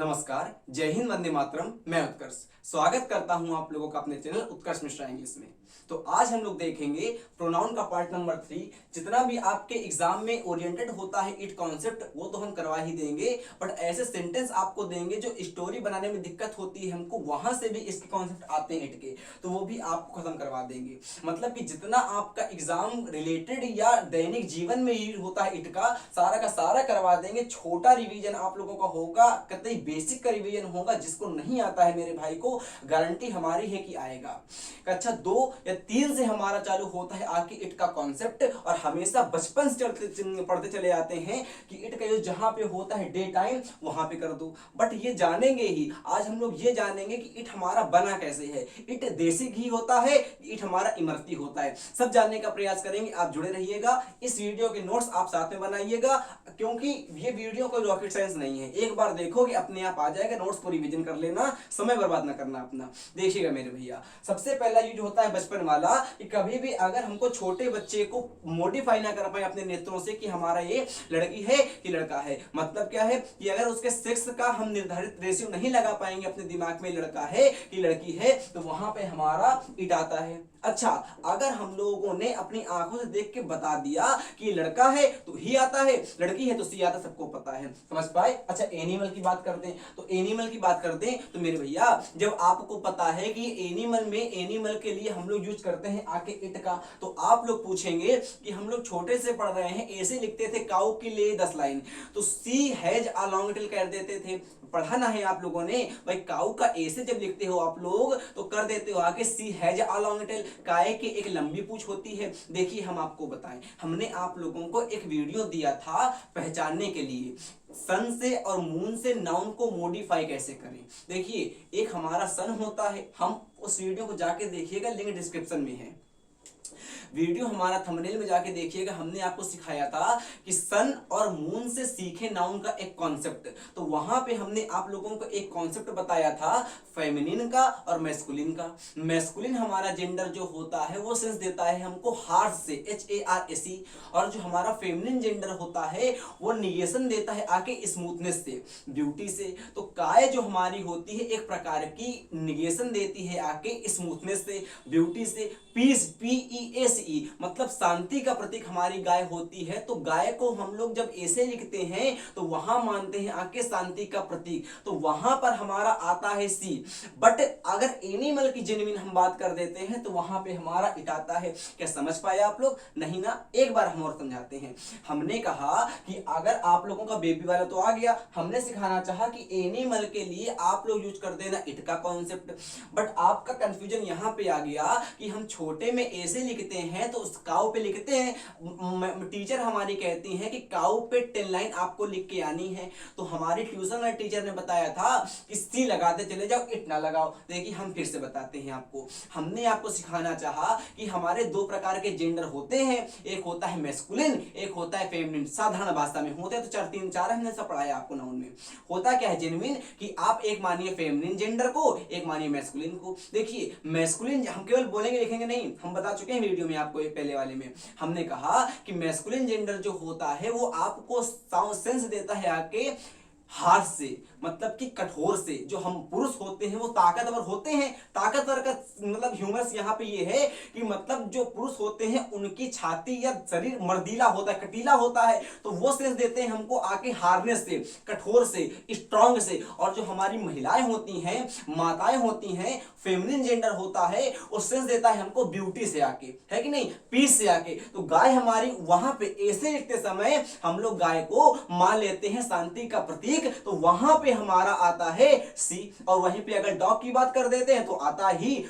नमस्कार, जय हिंद, वंदे मातरम। मैं उत्कर्ष स्वागत करता हूं आप लोगों का अपने चैनल उत्कर्ष मिश्रा इंग्लिश में। तो आज हम लोग देखेंगे प्रोनाउन का पार्ट नंबर 3। जितना भी आपके एग्जाम में ओरिएंटेड होता है इट कॉन्सेप्ट वो तो हम करवा ही देंगे, बट ऐसे सेंटेंस आपको देंगे जो स्टोरी बनाने में दिक्कत होती है हमको, वहां से भी इसके कॉन्सेप्ट आते हैं इट के, तो वो भी आपको खत्म करवा देंगे। मतलब कि जितना आपका एग्जाम रिलेटेड या दैनिक जीवन में यूज होता है इट का सारा करवा देंगे। छोटा रिवीजन आप लोगों का होगा, कतई बेसिक का रिवीजन होगा। जिसको नहीं आता है मेरे भाई को गारंटी हमारी है कि आएगा। कक्षा 2 या 3 से हमारा चालू होता है आके इट का कॉन्सेप्ट, और हमेशा बचपन से पढ़ते चले आते हैं कि इट का जो जहां पे होता है डे टाइम वहां पे कर दो। बट ये जानेंगे ही आज हम लोग, ये जानेंगे कि इट हमारा बना कैसे है, इट देसी घी होता है, इट हमारा इमरती होता है। सब जानने का प्रयास करेंगे, आप जुड़े रहिएगा। इस वीडियो के नोट्स आप साथ में बनाइएगा, क्योंकि ये वीडियो कोई रॉकेट साइंस नहीं है। एक बार देखोगे अपने आप आ जाएगा। नोट्स को रिवीजन कर लेना, समय बर्बाद ना करना अपना। देखिएगा मेरे भैया, सबसे पहला यूज होता है बचपन वाला कि कभी भी अगर हमको छोटे बच्चे को मॉडिफाई ना कर पाए अपने नेत्रों से कि हमारा ये लड़की है कि लड़का है, मतलब क्या है कि अगर उसके सेक्स का हम निर्धारित रेशियो नहीं लगा पाएंगे अपने दिमाग में लड़का है कि लड़की है, तो वहां पे हमारा इट आता है। अच्छा, अगर हम लोगों ने अपनी आंखों से देख के बता दिया कि लड़का है तो ही आता है, लड़की है तो सी आता, सबको पता है, समझ पाए। अच्छा, एनिमल की बात करते हैं, तो एनिमल की बात करते हैं तो मेरे भैया जब आपको पता है कि एनिमल में एनिमल के लिए हम लोग यूज करते हैं आके इट का, तो आप लोग पूछेंगे कि हम लोग छोटे से पढ़ रहे हैं, ऐसे लिखते थे काऊ के लिए 10 लाइन, तो सी हैज अ लॉन्ग टेल कर देते थे। पढ़ाना है आप लोगों ने भाई, काऊ का ऐसे जब लिखते हो आप लोग तो कर देते हो आगे सी हैज अ लॉन्ग टेल, काय की एक लंबी पूंछ होती है। देखिए हम आपको बताएं, हमने आप लोगों को एक वीडियो दिया था पहचानने के लिए सन से और मून से नाउन को मॉडिफाई कैसे करें। देखिए एक हमारा सन होता है, हम उस वीडियो को जाके देखिएगा, लिंक डिस्क्रिप्शन में है। वीडियो हमारा थंबनेल में जाके देखिएगा, हमने आपको सिखाया था कि सन और मून से सीखे नाउन का एक कॉन्सेप्ट। तो वहां पे हमने आप लोगों को एक कॉन्सेप्ट बताया था फेमिनिन का और मैस्कुलिन का। मैस्कुलिन हमारा जेंडर जो होता है वो सेंस देता है हमको हार्ट से, HARSE, और जो हमारा फेमिनिन जेंडर होता है वो निगेशन देता है आके स्मूथनेस से, ब्यूटी से। तो काय जो हमारी होती है एक प्रकार की निगेशन देती है आके स्मूथनेस से, ब्यूटी से। पीस, PEACE, मतलब शांति का प्रतीक हमारी गाय होती है। तो गाय को हम लोग जब ऐसे लिखते हैं तो वहां मानते हैं आके शांति का प्रतीक, तो वहां पर हमारा आता है सी। बट अगर एनिमल की जेन्युइन हम बात कर देते हैं तो वहां पे हमारा इट आता है। क्या समझ पाए आप लोग? नहीं ना, एक बार हम और समझाते हैं। हमने कहा कि अगर आप लोगों का बेबी वाला तो आ गया, हमने सिखाना चाहा कि एनिमल के लिए आप लोग यूज कर देना इट का कॉन्सेप्ट। बट आपका कंफ्यूजन यहां पे आ गया कि हम छोटे में ऐसे लिखते हैं तो उस काऊ पे लिखते हैं। टीचर हमारी कहती हैं कि काऊ पे 10 लाइन आपको लिख के आनी है। तो हमारी ट्यूशन वाले टीचर ने बताया था कि सी लगाते चले जाओ, इट ना लगाओ। देखिए हम फिर से बताते हैं आपको, हमने आपको सिखाना चाहा कि हमारे 2 प्रकार के जेंडर होते हैं, एक होता है मैस्कुलिन, एक होता है फेमिनिन। साधारण भाषा में होते तो 4 हमने सब पढ़ाया आपको नाउन में। होता क्या है जेन्युइन कि आप एक मानिए फेमिनिन जेंडर को, एक मानिए मैस्कुलिन को। देखिए मैस्कुलिन हम केवल बोलेंगे लिखेंगे नहीं, हम बता चुके हैं वीडियो में आपको पहले वाले में। हमने कहा कि मैस्कुलिन जेंडर जो होता है वो आपको सेंस देता है आके हार्श से, मतलब कि कठोर से। जो हम पुरुष होते हैं वो ताकतवर होते हैं। ताकतवर का मतलब ह्यूमरस यहाँ पे ये है कि मतलब जो पुरुष होते हैं उनकी छाती या शरीर मर्दीला होता है, कटीला होता है, तो वो सेंस देते हैं हमको आके हार्डनेस से, कठोर से, स्ट्रांग से। और जो हमारी महिलाएं होती हैं, माताएं होती हैं, फेमिनिन जेंडर होता है, वो सेंस देता है हमको ब्यूटी से आके, है कि नहीं, पीस से आके। तो गाय हमारी वहां पे ऐसे लिखते समय हम लोग गाय को मान लेते हैं शांति का प्रतीक, तो वहां पे हमारा आता है सी। और वहीं पे अगर डॉग की बात कर देते हैं तो आता ही,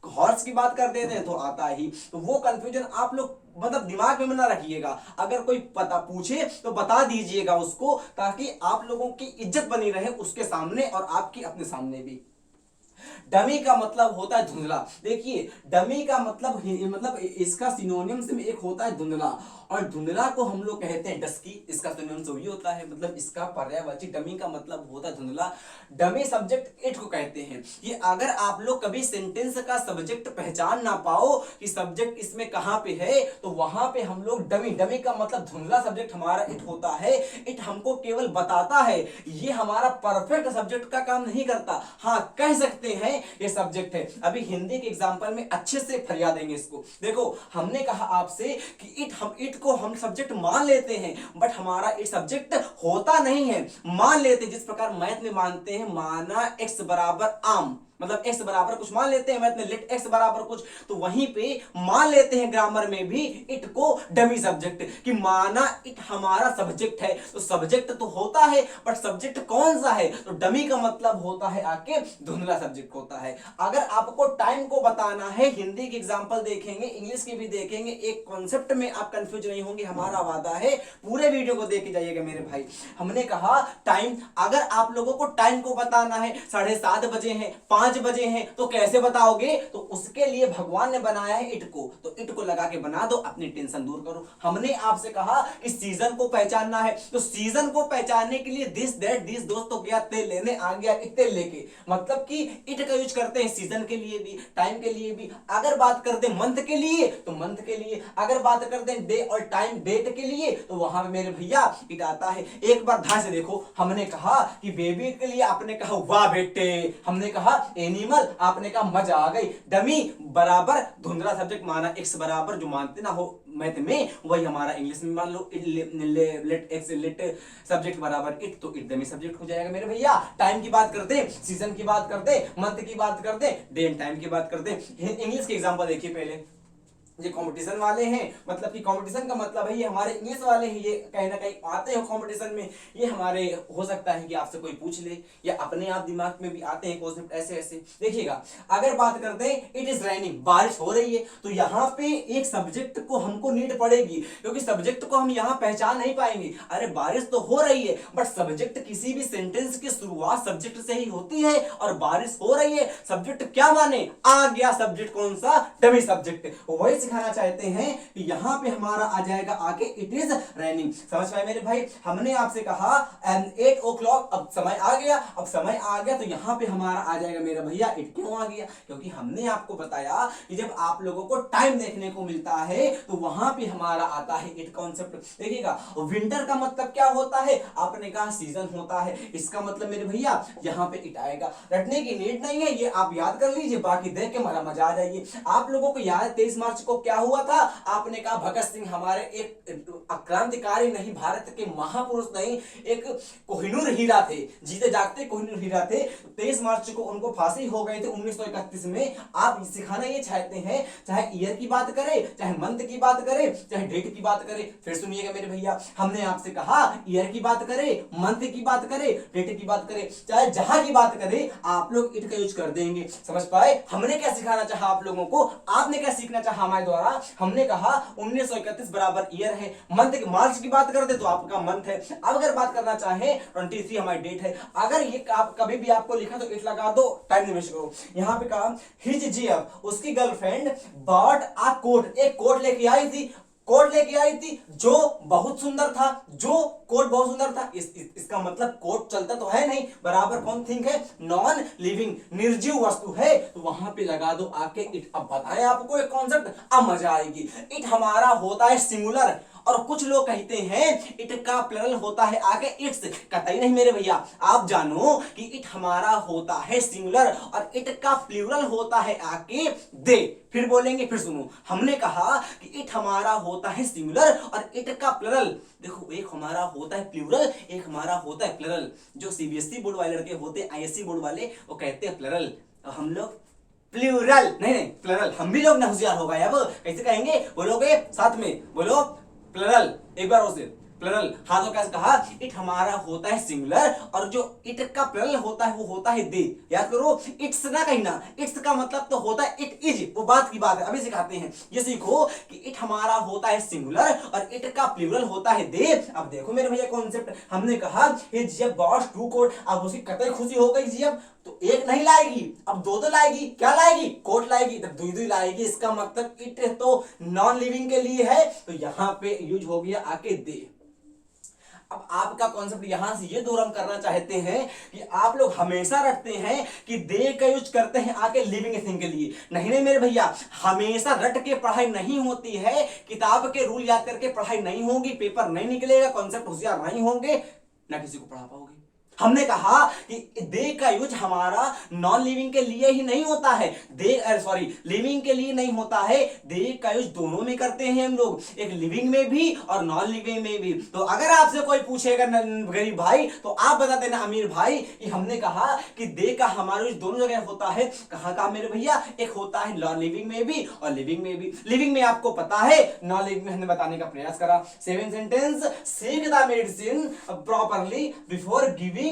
हॉर्स की बात कर देते हैं तो आता ही। तो वो कंफ्यूजन आप लोग मतलब दिमाग में ना रखिएगा। अगर कोई पता पूछे तो बता दीजिएगा उसको, ताकि आप लोगों की इज्जत बनी रहे उसके सामने और आपकी अपने सामने भी। डमी का मतलब होता है धुंधला। देखिए डमी का मतलब इसका सिनोनियम से एक होता है धुंधला, और धुंधला को हम लोग कहते हैं डस्की, इसका सिनोनिम वही होता है, मतलब इसका पर्यायवाची डमी का मतलब होता है धुंधला। डमी सब्जेक्ट इट को कहते हैं। ये अगर आप लोग कभी सेंटेंस का सब्जेक्ट पहचान ना पाओ कि सब्जेक्ट इसमें कहां पे है, तो वहां पे हम लोग डमी, डमी का मतलब धुंधला सब्जेक्ट हमारा इट होता है। इट हमको केवल बताता है, ये हमारा परफेक्ट सब्जेक्ट का काम नहीं करता। हाँ, कह सकते हैं ये सब्जेक्ट है। अभी हिंदी के एग्जांपल में अच्छे से फरिया देंगे इसको। देखो, हमने कहा आपसे कि इट को हम सब्जेक्ट मान लेते हैं, बट हमारा इट सब्जेक्ट होता नहीं है। मान लेते जिस प्रकार मैथ में मानते हैं, माना x बराबर आम, मतलब x बराबर कुछ मान लेते हैं मैथ में, लेट x बराबर कुछ, तो वहीं पे मान लेते हैं ग्रामर में भी इट को डमी सब्जेक्ट, कि माना इट हमारा सब्जेक्ट है। तो सब्जेक्ट तो होता है, बट सब्जेक्ट कौन सा है, तो डमी का मतलब होता है आके धुंधला सब्जेक्ट होता है। अगर आपको टाइम को बताना है, हिंदी के एग्जांपल देखेंगे, इंग्लिश के भी देखेंगे, एक कॉन्सेप्ट में आप कंफ्यूज नहीं होंगे, हमारा वादा है। पूरे वीडियो को देख के जाइएगा मेरे भाई। हमने कहा टाइम, अगर आप लोगों को टाइम को बताना है, 7:30 बजे हैं, 5 बजे हैं, तो कैसे बताओगे, तो उसके लिए भगवान ने बनाया है इट को, तो इट को लगा के बना दो, अपनी टेंशन दूर करो। हमने आपसे कहा कि सीजन को पहचानना है, तो सीजन को पहचानने के लिए दिस दैट दिस दोस्त तो गया तेल लेने, आ गया तेल लेके, मतलब कि इट का यूज करते हैं सीजन के लिए भी, टाइम के लिए भी। अगर बात करते हैं मंथ के लिए तो मंथ के लिए, अगर बात करते हैं डे और टाइम डेट के लिए, तो वहां पे मेरे भैया इट आता है। एक बार ध्यान से देखो, हमने कहा कि बेबी के लिए आपने कहा वाह बेटे, हमने कहा एनिमल, आपने कहा मजा आ गई। डमी बराबर धुंधला सब्जेक्ट माना x बराबर, जो मानते ना हो मैथ में, वही हमारा इंग्लिश में मान लो लेट x लेट सब्जेक्ट बराबर इट, तो इट डमी सब्जेक्ट हो जाएगा मेरे भैया। टाइम की बात करते, सीजन की बात करते, मंथ की बात करते, डे एंड टाइम की बात करते। इंग्लिश के एग्जांपल देखिए पहले, ये कंपटीशन वाले हैं, मतलब कि कंपटीशन का मतलब है ये हमारे इंग्लिश वाले हैं, ये कहीं ना कहीं आते हैं कंपटीशन में। ये हमारे हो सकता है कि आपसे कोई पूछ ले, या अपने आप दिमाग में भी आते हैं कॉन्सेप्ट ऐसे ऐसे। देखिएगा, अगर बात करते हैं इट इज रेनिंग, बारिश हो रही है, तो यहाँ पे एक सब्जेक्ट को हमको नीड पड़ेगी, क्योंकि सब्जेक्ट को हम यहाँ पहचान नहीं पाएंगे। अरे बारिश तो हो रही है, बट सब्जेक्ट किसी भी सेंटेंस की शुरुआत सब्जेक्ट से ही होती है, और बारिश हो रही है, सब्जेक्ट क्या माने, आ गया सब्जेक्ट कौन सा, डमी सब्जेक्ट। वही सिखाना चाहते हैं कि यहां पे हमारा आ जाएगा आके इट इज रेनिंग। समझ पाए मेरे भाई। हमने आपसे कहा 8 o'clock, अब समय आ गया, अब समय आ गया, तो यहां पे हमारा आ जाएगा मेरा भैया इट। क्यों आ गया, क्योंकि हमने आपको बताया कि जब आप लोगों को टाइम देखने को मिलता है, तो वहां पे हमारा आता है इट कॉन्सेप्ट। देखिएगा, विंटर का मतलब क्या होता है, आपने कहा सीजन होता है, इसका मतलब मेरे भैया यहाँ पे इट आएगा। रटने की नीड नहीं है, ये आप याद कर लीजिए, बाकी देख के हमारा मजा आ जाइए। आप लोगों को याद है 23 मार्च को क्या हुआ था, आपने कहा भगत सिंह हमारे एक क्रांतिकारी नहीं, भारत के महापुरुष नहीं, एक कोहिनूर हीरा थे, जीते जागते कोहिनूर हीरा थे। 23 मार्च को उनको फांसी हो गई थी 1931 में। आप सिखाना ये चाहते हैं, चाहे ईयर की बात करें, चाहे मंथ की बात करें, चाहे डेट की बात करें। फिर सुनिएगा मेरे भैया, हमने आपसे कहा ईयर की बात करें, मंथ की बात करें, डेट की बात करें, चाहे जहां की बात करें, आप लोग इट का यूज कर देंगे। समझ पाए, हमने क्या सिखाना चाहा आप लोगों को, आपने क्या सीखना चाहा हमारे द्वारा। हमने कहा 1931 बराबर ईयर है, मंथ मार्च की बात करते तो आपका मंथ है। अब अगर बात करना चाहे 23 हमारी डेट है। अगर ये कभी भी आपको लिखा तो इट लगा दो, टाइम नहीं वेस्ट करो। यहाँ पे कहा हिज जीएफ, उसकी गर्लफ्रेंड बॉट अ कोट, एक कोट लेके आई थी, कोट लेके आई थी जो बहुत सुंदर था, जो कोट बहुत सुंदर था। इसका मतलब कोट चलता तो है नहीं, बराबर कौन थिंग है, नॉन लिविंग, निर्जीव वस्तु है, तो वहां पे लगा दो आके इट। अब बताएं आपको एक कॉन्सेप्ट, अब मजा आएगी। इट हमारा होता है सिंगुलर, और कुछ लोग कहते हैं इट का प्लरल होता है आगे इट्स। कतई नहीं मेरे भैया, आप जानो कि इट हमारा होता है सिंगुलर, और इट का प्लूरल होता है आके दे। फिर बोलेंगे, फिर सुनो, हमने कहा कि इट हमारा होता है सिंगुलर और इट का प्लरल। देखो, एक हमारा होता है प्लूरल, एक हमारा होता है प्लरल। जो सीबीएसई बोर्ड वाले लड़के होते हैं, आईएससी बोर्ड वाले, वो कहते हैं प्लरल, हम लोग प्लूरल। नहीं, प्लरल। हम भी लोग ना होशियार हो गए, अब कैसे कहेंगे, बोलोगे साथ में, बोलो प्लरल एक बार, उसे प्लरल। हाँ तो कैसे कहा, इट हमारा होता है सिंगुलर और जो इट का प्लरल होता है वो होता है दे। याद करो, इट्स ना कहना, इट्स का मतलब तो होता है इट इज, वो बात की बात है, अभी सिखाते हैं। ये सीखो कि इट हमारा होता है सिंगुलर और इट का प्लूरल होता है दे। अब देखो मेरे भैया कॉन्सेप्ट, हमने कहा जब बॉस टू कोट, अब उसकी कतई खुशी हो गई जी, अब तो एक नहीं लाएगी, अब दो लाएगी। क्या लाएगी? कोट लाएगी, तब दो लाएगी। इसका मतलब इट तो नॉन लिविंग के लिए है, तो यहां पे यूज हो गया आके दे। अब आपका कॉन्सेप्ट यहां से ये दूर हम करना चाहते हैं कि आप लोग हमेशा रखते हैं कि दे का यूज करते हैं आके लिविंग थिंग के लिए। नहीं नहीं मेरे भैया, हमेशा रट के पढ़ाई नहीं होती है, किताब के रूल याद करके पढ़ाई नहीं होगी, पेपर नहीं निकलेगा, कॉन्सेप्ट होशियार नहीं होंगे, ना किसी को पढ़ा पाओगे। हमने कहा कि दे का यूज हमारा नॉन लिविंग के लिए ही नहीं होता है, लिविंग के लिए नहीं होता है, दे का यूज दोनों में करते हैं हम लोग, एक लिविंग में भी और नॉन लिविंग में भी। तो अगर आपसे कोई पूछेगा गरीब भाई, तो आप बता देना अमीर भाई कि हमने कहा कि दे का हमारा यूज दोनों जगह होता है। कहां कहा मेरे भैया? एक होता है नॉन लिविंग में भी और लिविंग में भी। लिविंग में आपको पता है, नॉन लिविंग में हमने बताने का प्रयास करा। 7 sentence, seek the medicine properly before giving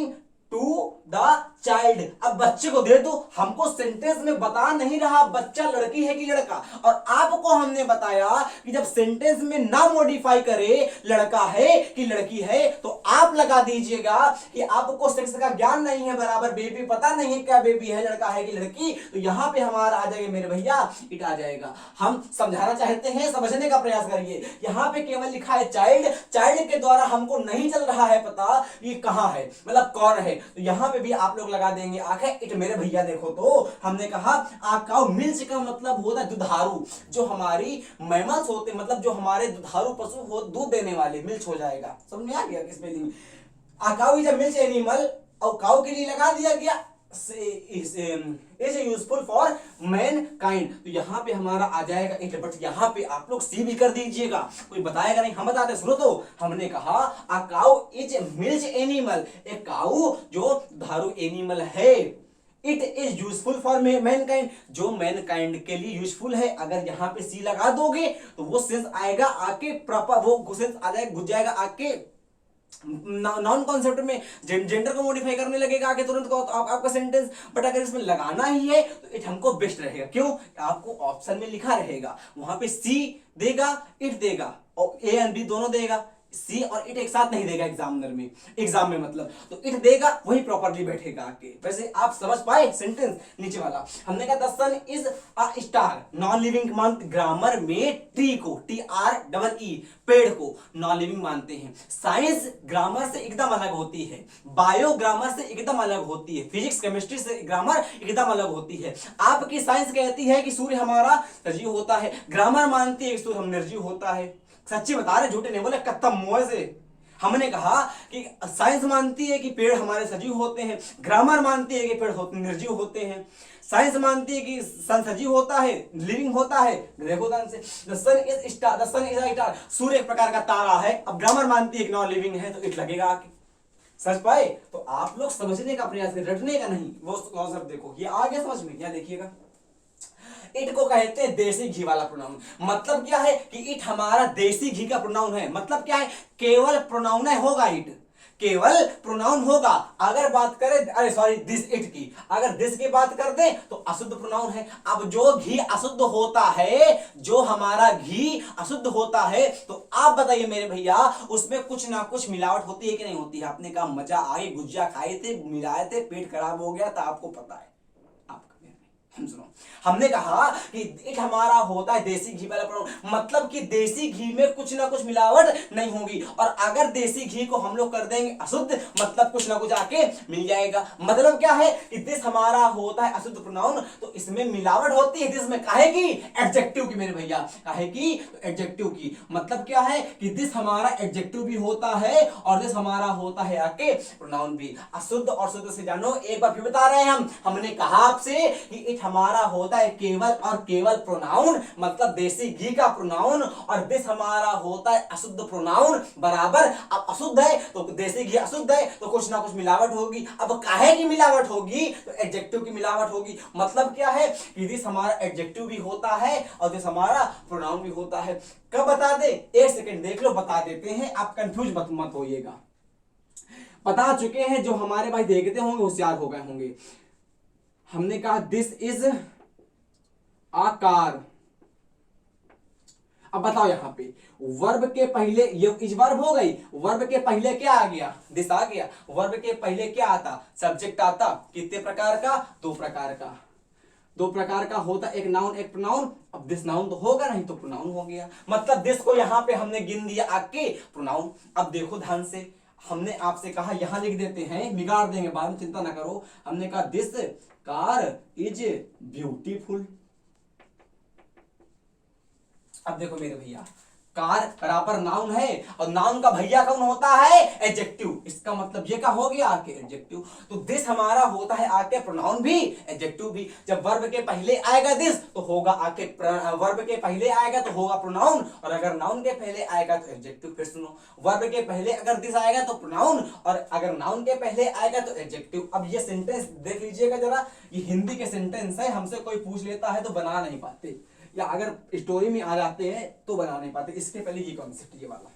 to the child. अब बच्चे को दे दो, हमको सेंटेंस में बता नहीं रहा बच्चा लड़की है कि लड़का, और आपको हमने बताया कि जब सेंटेंस में ना मॉडिफाई करे लड़का है कि लड़की है, तो आप लगा दीजिएगा कि आपको सेक्स का ज्ञान नहीं है, बराबर बेबी पता नहीं है क्या बेबी है, लड़का है कि लड़की, तो यहां पे हमारा आ जाएगा मेरे भैया इट आ जाएगा। हम समझाना चाहते हैं, समझने का प्रयास करिए। यहां पे केवल लिखा है चाइल्ड, चाइल्ड के द्वारा हमको नहीं चल रहा है पता ये कहां है, मतलब कौन है, तो यहां पे भी आप लोग लगा देंगे आखिर इट। मेरे भैया देखो, तो हमने कहा आकाउ मिल्च का मतलब होता है दुधारू, जो हमारी मैमल्स होते, मतलब जो हमारे दुधारू पशु हो, दूध देने वाले, मिल्च हो जाएगा। समझ में आ गया किस spelling? A cow is a milch animal, और काउ के लिए लगा दिया गया is यूजफुल फॉर मैनकाइंड, तो यहाँ पे हमारा आ जाएगा इट। बट यहाँ पे आप लोग सी भी कर दीजिएगा, कोई बताएगा नहीं, हम बताते। सुनो तो, हमने कहा a cow is milch animal, एक काउ जो धारू एनिमल है। It is useful for Mankind, जो मैनकाइंड के लिए यूजफुल है। अगर यहाँ पे सी लगा दोगे तो वो सेंस आएगा आके प्रॉपर, वो सेंस आ जाएगा, घुस जाएगा आके नॉन कॉन्सेप्ट में, जेंडर को मॉडिफाई करने लगेगा आके तुरंत को आपका सेंटेंस। बट अगर इसमें लगाना ही है तो इट हमको बेस्ट रहेगा। क्यों? आपको ऑप्शन में लिखा रहेगा, वहां पे सी देगा, इट देगा, और ए एंड बी दोनों देगा। सी और इट एक साथ नहीं देगा एग्जाम में मतलब, तो इट देगा, वही प्रॉपर्ली बैठेगा आके। वैसे आप समझ पाए सेंटेंस नीचे वाला? हमने कहा the sun is a star, non living मानते ग्रामर में ट्री को, TREE पेड़ को नॉन लिविंग मानते हैं। साइंस ग्रामर से एकदम अलग होती है, बायो ग्रामर से एकदम अलग होती है, फिजिक्स केमिस्ट्री से ग्रामर एकदम अलग होती है। आपकी साइंस कहती है कि सूर्य हमारा सजीव होता है, ग्रामर मानती है कि सूर्य हम निर्जीव होता है। सच्ची बता रहे, झूठे नहीं बोले, कत्तम मुंह से। हमने कहा कि साइंस मानती है कि पेड़ हमारे सजीव होते हैं, ग्रामर मानती है कि पेड़ निर्जीव होते हैं। साइंस मानती है कि सन सजीव होता है, लिविंग होता है। देखो ध्यान से, the sun is star, the sun is a star, सूर्य एक प्रकार का तारा है। अब ग्रामर मानती है कि नॉन लिविंग है, तो इट लगेगा आके। समझ पाए? तो आप लोग समझने का प्रयास करें, रटने का नहीं। वो कॉन्सेप्ट देखो, ये आ गया समझ में? क्या देखिएगा, इट को कहते हैं देसी घी वाला प्रोनाउन। मतलब क्या है कि इट हमारा देसी घी का प्रोनाउन है। मतलब क्या है? केवल प्रोनाउन होगा इट, केवल प्रोनाउन होगा। अगर बात करें दिस इट की, अगर दिस की बात कर दे तो अशुद्ध प्रोनाउन है। अब जो घी अशुद्ध होता है, जो हमारा घी अशुद्ध होता है, तो आप बताइए मेरे भैया, उसमें कुछ ना कुछ मिलावट होती है कि नहीं होती है? आपने कहा मजा आए, गुजिया खाए थे, मिलाए थे, पेट खराब हो गया था, आपको पता है। सुनो, हमने कहा कि इट हमारा होता है देसी घी वाला प्रोनाउन। मतलब कि देसी घी में कुछ ना कुछ मिलावट नहीं होगी, और अगर देसी घी को हम लोग कर देंगे अशुद्ध, मतलब कुछ ना कुछ आके मिल जाएगा। मतलब क्या है कि दिस हमारा होता है अशुद्ध प्रोनाउन, तो इसमें मिलावट होती है। दिस में काहे की? एडजेक्टिव की मेरे भैया, काहे की? तो एडजेक्टिव की। मतलब क्या है कि दिस हमारा एडजेक्टिव भी होता है और दिस हमारा होता है आके प्रोनाउन भी। अशुद्ध और शुद्ध से जानो, एक बार फिर बता रहे हैं हमने कहा आपसे कि इट हमारा होता है केवल और केवल प्रोनाउन, मतलब देसी घी का प्रोनाउन, और दिस हमारा होता है अशुद्ध प्रोनाउन बराबर। अब अशुद्ध है तो देसी घी अशुद्ध है तो कुछ ना कुछ मिलावट होगी। अब काहे की मिलावट होगी? तो एडजेक्टिव की मिलावट होगी। मतलब क्या है कि दिस हमारा एडजेक्टिव भी होता है और दिस हमारा प्रोनाउन भी होता है। कब बता दे? एक सेकंड देख लो, बता देते हैं, आप कंफ्यूज मत होइएगा। बता चुके हैं, जो हमारे भाई देखते होंगे होशियार हो गए होंगे। हमने कहा दिस इज अ कार। अब बताओ यहां पे वर्ब के पहले, ये इज वर्ब हो गई, वर्ब के पहले क्या आ गया? दिस आ गया। वर्ब के पहले क्या आता? सब्जेक्ट आता। कितने प्रकार का? दो प्रकार का। दो प्रकार का होता, एक नाउन एक प्रोनाउन। अब दिस नाउन तो होगा नहीं तो प्रोनाउन हो गया, मतलब दिस को यहां पे हमने गिन दिया आके प्रोनाउन। अब देखो ध्यान से, हमने आपसे कहा यहां लिख देते हैं, बिगाड़ देंगे बाद में, चिंता ना करो। हमने कहा दिस कार इज ब्यूटीफुल। अब देखो मेरे भैया, कार बराबर नाउन है और नाउन का भैया कौन होता है? एडजेक्टिव। इसका मतलब ये का हो गया आके एडजेक्टिव। तो दिस हमारा होता है आके प्रोनाउन भी एडजेक्टिव भी। जब वर्ब के पहले आएगा दिस तो होगा आके, वर्ब के पहले आएगा तो होगा प्रोनाउन, और अगर नाउन के पहले आएगा तो एडजेक्टिव। फिर सुनो, वर्ब के पहले अगर दिस आएगा तो प्रोनाउन, और अगर नाउन के पहले आएगा तो एडजेक्टिव। अब ये सेंटेंस देख लीजिएगा जरा, ये हिंदी के सेंटेंस है, हमसे कोई पूछ लेता है तो बना नहीं पाते, या अगर स्टोरी में आ जाते हैं तो बना नहीं पाते। इसके पहले ये कॉन्सेप्ट, ये वाला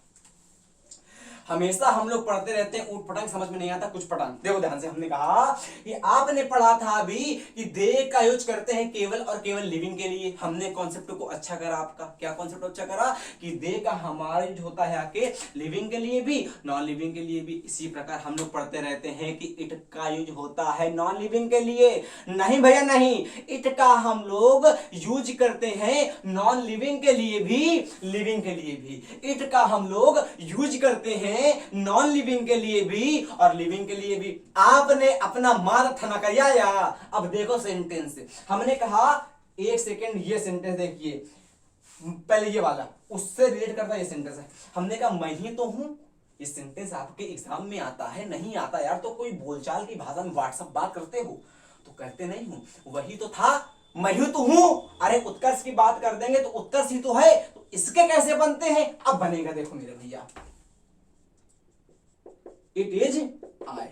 हमेशा हम लोग पढ़ते रहते हैं, ऊट पटांग समझ में नहीं आता कुछ पटांग। देखो ध्यान से, हमने कहा कि आपने पढ़ा था अभी कि दे का यूज करते हैं केवल और केवल लिविंग के लिए। हमने कॉन्सेप्ट को अच्छा करा, आपका क्या कॉन्सेप्ट अच्छा करा कि दे का हमारा यूज होता है आके लिविंग के लिए भी, नॉन लिविंग के लिए भी। इसी प्रकार हम लोग पढ़ते रहते हैं कि इट का यूज होता है नॉन लिविंग के लिए। नहीं भैया नहीं, इट का हम लोग यूज करते हैं नॉन लिविंग के लिए भी, लिविंग के लिए भी। इट का हम लोग यूज करते हैं नॉन लिविंग के लिए भी और लिविंग के लिए भी। आपने अपना मार थना किया या? अब देखो सेंटेंस, हमने कहा एक सेकेंड, ये सेंटेंस देखिए, पहले ये वाला उससे रिलेट करता ये सेंटेंस है। हमने कहा मैं ही तो हूं, ये सेंटेंस आपके एग्जाम में आता है? नहीं आता यार, तो कोई बोलचाल की भाषा में व्हाट्सएप बात करते हो तो कहते नहीं हूं, वही तो था, मैं ही तो हूं। अरे उत्कर्ष की बात कर देंगे तो उत्कर्ष ही तो है, तो इसके कैसे बनते हैं? अब बनेगा, देखो मेरे भैया, इट इज आई।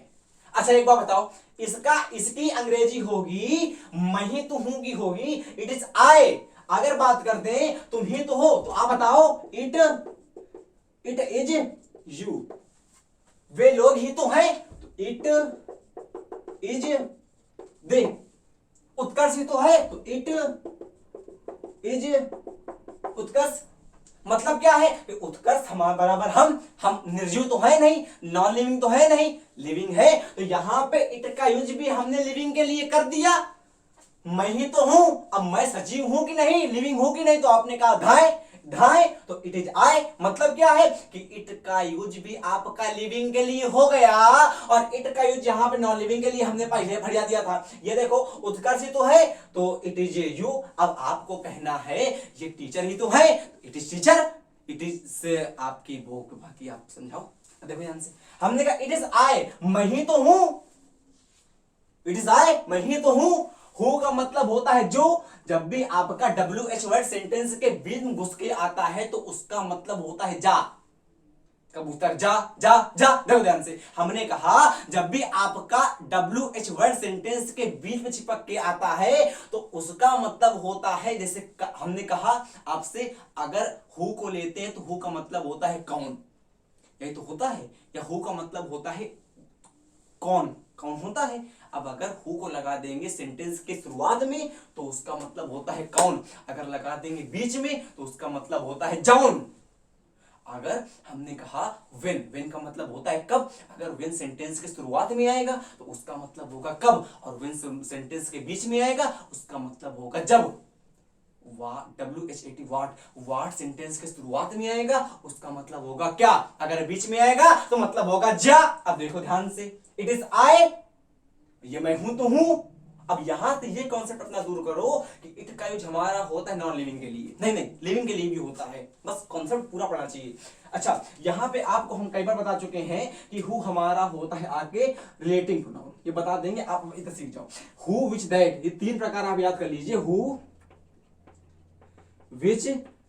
अच्छा एक बात बताओ, इसकी अंग्रेजी होगी मैं ही तो हूं की होगी इट इज आई। अगर बात कर दें तुम ही तो हो तो आप बताओ इट इज यू। वे लोग ही तो हैं तो इट इज दे। उत्कर्ष ही तो है तो इट इज उत्कर्ष। मतलब क्या है कि उत्कर्ष हमारे बराबर हम निर्जीव तो है नहीं, नॉन लिविंग तो है नहीं, लिविंग है। तो यहां पे इट का यूज भी हमने लिविंग के लिए कर दिया। मैं ही तो हूं, अब मैं सजीव हूं कि नहीं, लिविंग हूं कि नहीं, तो आपने कहा धाए धाए, तो इट इज आई। मतलब क्या है कि इट का यूज भी आपका लिविंग के लिए हो गया, और इट का यूज यहां पे नॉन लिविंग के लिए हमने पहले भरिया दिया था। ये देखो उत्कर्ष ही तो है तो इट इज यू। अब आपको कहना है ये टीचर ही तो है, it is teacher, it is आपकी बुक। बाकी आप समझाओ, देखो ध्यान से, हमने कहा इट इज आई, मैं ही तो हूं, इट इज आई, मैं ही तो हूं। हु का मतलब होता है जो। जब भी आपका WH वर्ड सेंटेंस के बीच में घुस के आता है तो उसका मतलब होता है जा। कबूतर जा जा जा। देखो ध्यान से, हमने कहा जब भी आपका WH वर्ड सेंटेंस के बीच में चिपक के आता है तो उसका मतलब होता है, जैसे हमने कहा आपसे, अगर हु को लेते हैं तो हु का मतलब होता है कौन, यही तो होता है, या हु का मतलब होता है कौन, कौन होता है। अब अगर हु को लगा देंगे सेंटेंस के शुरुआत में तो उसका मतलब होता है कौन, अगर लगा देंगे बीच में तो उसका मतलब होता है जौन। अगर हमने कहा व्हेन, व्हेन का मतलब होता है कब, अगर व्हेन सेंटेंस के शुरुआत में आएगा तो उसका मतलब होगा कब, और व्हेन सेंटेंस के बीच में आएगा उसका मतलब होगा जब। WHAT वाट, वाट सेंटेंस के शुरुआत में आएगा उसका मतलब होगा क्या, अगर बीच में आएगा तो मतलब होगा जा। अब देखो ध्यान से, इट इज आई, ये मैं हूं तो हूं, अब यहां से ये कॉन्सेप्ट अपना दूर करो कि इट का यूज हमारा होता है नॉन लिविंग के लिए, नहीं नहीं, लिविंग के लिए भी होता है, बस कॉन्सेप्ट पूरा पढ़ना चाहिए। अच्छा, यहां पे आपको हम कई बार बता चुके हैं कि हु हमारा होता है आगे रिलेटिंग प्रोनाउन, ये बता देंगे, आप इधर सीख जाओ। हु, विच, दैट, ये तीन प्रकार आप याद कर लीजिए। हु, विच,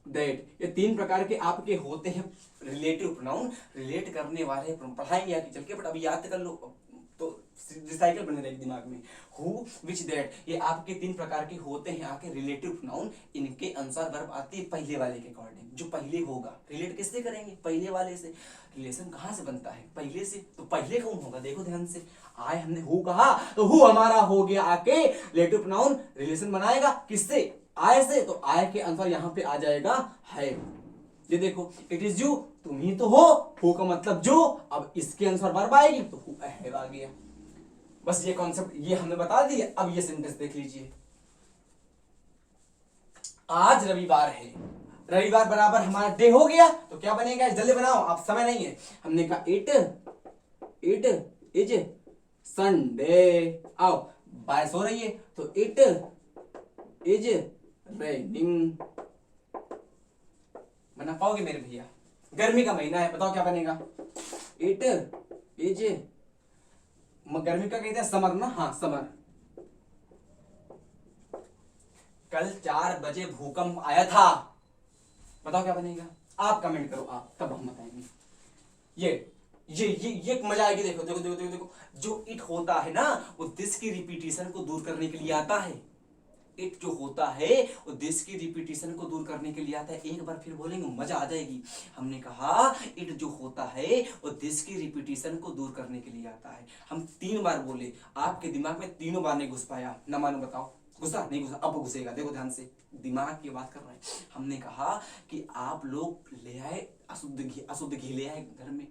दैट, ये तीन प्रकार के आपके होते हैं रिलेटिव प्रोनाउन, रिलेट करने वाले प्रोनाउन। पढ़ाएंगे आगे चल के, बट अभी याद कर लो तो रिसाइकल बने रहेगी दिमाग में। हु, विच, दैट, ये आपके तीन प्रकार के होते हैं आपके रिलेटिव प्रोनाउन। इनके अनुसार वर्ब आती है पहले वाले के अकॉर्डिंग, जो पहले होगा। रिलेट किससे करेंगे? पहले वाले से। रिलेशन कहां से बनता है? पहले से। तो पहले कौन होगा? देखो ध्यान से, आए हमने हु कहा तो हु हमारा हो गया आके रिलेटिव प्रोनाउन, रिलेशन बनाएगा किससे? आय से। तो आय के अनुसार यहां पे आ जाएगा है। ये देखो, इट इज यू, तुम ही तो हो का मतलब जो। अब इसके अनुसार वर्ब आएगी तो हु हैव आ गया। बस ये कॉन्सेप्ट ये हमने बता दिया। अब ये सेंटेंस देख लीजिए। आज रविवार है, रविवार बराबर हमारा डे हो गया, तो क्या बनेगा? जल्दी बनाओ, आप समय नहीं है। हमने कहा इट इज संडे। आओ, बारिश हो रही है तो इट इज रेनिंग। बना पाओगे मेरे भैया? गर्मी का महीना है, बताओ क्या बनेगा? इट इज, गर्मी का कहते हैं समर ना, हाँ समर। कल 4 बजे भूकंप आया था, बताओ क्या बनेगा? आप कमेंट करो, आप तब हम बताएंगे। ये मजा आएगी। देखो देखो देखो देखो देखो, जो इट होता है ना वो दिस की रिपीटिशन को दूर करने के लिए आता है। इट जो होता है वो दिस की रिपीटिशन को दूर करने के लिए आता है। एक बार फिर बोलेंगे, मजा आ जाएगी। हमने कहा इट जो होता है वो दिस की रिपीटिशन को दूर करने के लिए आता है। हम 3 बार बोले, आपके दिमाग में तीनों बार नहीं घुस पाया ना, मानो बताओ घुसा? नहीं घुसा, अब घुसेगा। देखो ध्यान से, दिमाग की बात कर रहे हैं। हमने कहा कि आप लोग ले आए अशुद्ध घी ले आए घर में।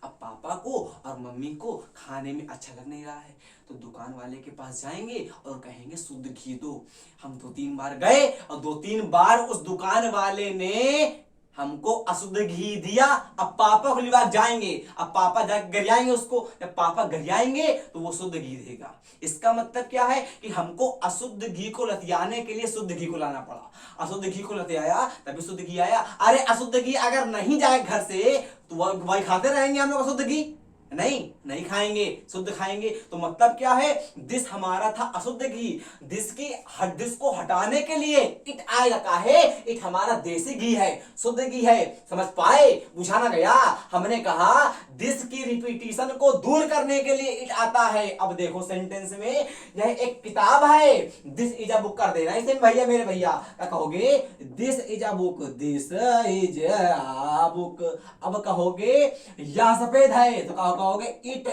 अब पापा को और मम्मी को खाने में अच्छा लग नहीं रहा है, तो दुकान वाले के पास जाएंगे और कहेंगे शुद्ध घी दो। हम 2-3 बार गए और 2-3 बार उस दुकान वाले ने हमको अशुद्ध घी दिया। अब पापा को लिए जाएंगे, अब पापा जाकर गरियाएंगे उसको, जब पापा गरियाएंगे तो वो शुद्ध घी देगा। इसका मतलब क्या है कि हमको अशुद्ध घी को लतियाने के लिए शुद्ध घी को लाना पड़ा। अशुद्ध घी को लतियाया तभी शुद्ध घी आया। अरे अशुद्ध घी अगर नहीं जाए घर से तो वही खाते रहेंगे हम लोग अशुद्ध घी? नहीं खाएंगे, शुद्ध खाएंगे। तो मतलब क्या है? दिस हमारा था अशुद्ध घी, दिस को हटाने के लिए इट आएगा। काहे? इट हमारा देसी घी है, शुद्ध घी है। समझ पाए? बुझाना गया। हमने कहा दिस की रिपीटिशन को दूर करने के लिए इट आता है। अब देखो सेंटेंस में, यह एक किताब है, दिस इज अ बुक कर देना इसे भैया, मेरे भैया क्या कहोगे? This is a book, this is a book. अब कहोगे यह सफेद है, तो कहोगे it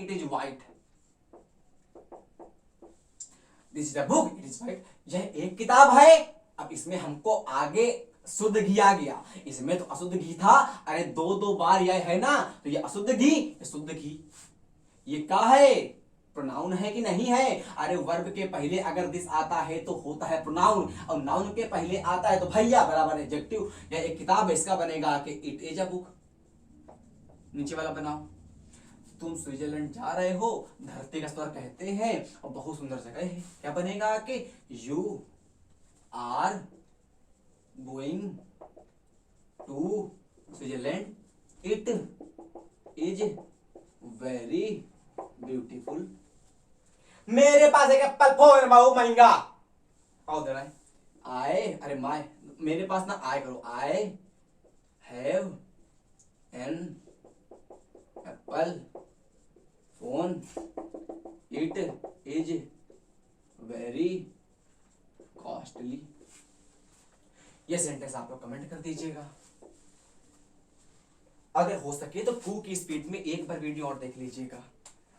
is white. This is a book, it is white. यह एक किताब है। अब इसमें हमको आगे शुद्ध घी आ गया, इसमें तो अशुद्ध घी था। अरे 2 बार यह है ना, तो ये अशुद्ध घी, ये शुद्ध घी। ये क्या है? प्रोनाउन है कि नहीं है? अरे वर्ब के पहले अगर दिस आता है तो होता है प्रोनाउन, और नाउन के पहले आता है तो भैया बराबर एडजेक्टिव। यह एक किताब है, इसका बनेगा कि इट इज अ बुक। नीचे वाला बनाओ, तुम स्विट्जरलैंड जा रहे हो, धरती का स्वर कहते हैं और बहुत सुंदर जगह है। क्या बनेगा कि you are going to Switzerland, it is very beautiful. मेरे पास एक एप्पल फोन बहुत महंगा। आओ जरा, अरे माय, मेरे पास ना आए करो, I have an apple phone, it is very costly. ये सेंटेंस आप लोग कमेंट कर दीजिएगा। अगर हो सके तो 2 की स्पीड में एक बार वीडियो और देख लीजिएगा,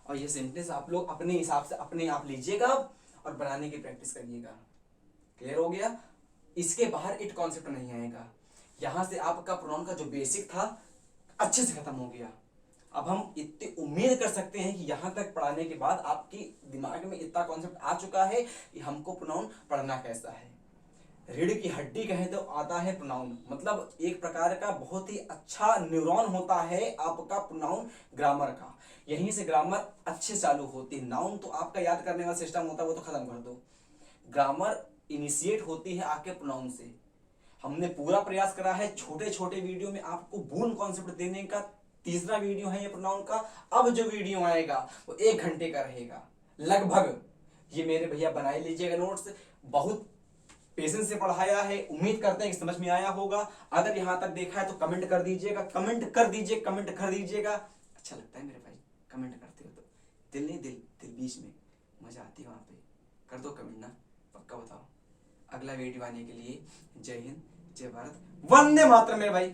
और ये सेंटेंस आप लोग अपने हिसाब से अपने आप लीजिएगा और बनाने की प्रैक्टिस करिएगा। क्लियर हो गया? इसके बाहर इट कॉन्सेप्ट नहीं आएगा। यहां से आपका प्रोनाउन का जो बेसिक था अच्छे से खत्म हो गया। अब हम इतनी उम्मीद कर सकते हैं कि यहां तक पढ़ाने के बाद आपकी दिमाग में इतना कॉन्सेप्ट आ चुका है कि हमको प्रोनाउन पढ़ना कैसा है। रीढ़ की हड्डी कहे तो आता है प्रोनाउन, मतलब एक प्रकार का बहुत ही अच्छा न्यूरॉन होता है आपका प्रोनाउन ग्रामर का। यहीं से ग्रामर अच्छे चालू होती है। नाउन तो आपका याद करने वाला सिस्टम होता है, वो तो खत्म कर दो। ग्रामर इनिशिएट होती है आपके प्रोनाउन से। हमने पूरा प्रयास करा है छोटे छोटे वीडियो में आपको बून कॉन्सेप्ट देने का। तीसरा वीडियो है ये प्रोनाउन का। अब जो वीडियो आएगा वो 1 घंटे का रहेगा लगभग। ये मेरे भैया बनाए लीजिएगा नोट्स। बहुत पेशेंस से पढ़ाया है, उम्मीद करते हैं कि समझ में आया होगा। अगर यहां तक देखा है तो कमेंट कर दीजिएगा, कमेंट कर दीजिए, कमेंट कर दीजिएगा। अच्छा लगता है मेरे भाई कमेंट करते हो तो। दिल नहीं, दिल दिल बीच में मजा आती है वहां पे। कर दो कमेंट ना, पक्का बताओ। अगला वीडियो आने के लिए जय हिंद, जय भारत, वंदे मातरम मेरे भाई।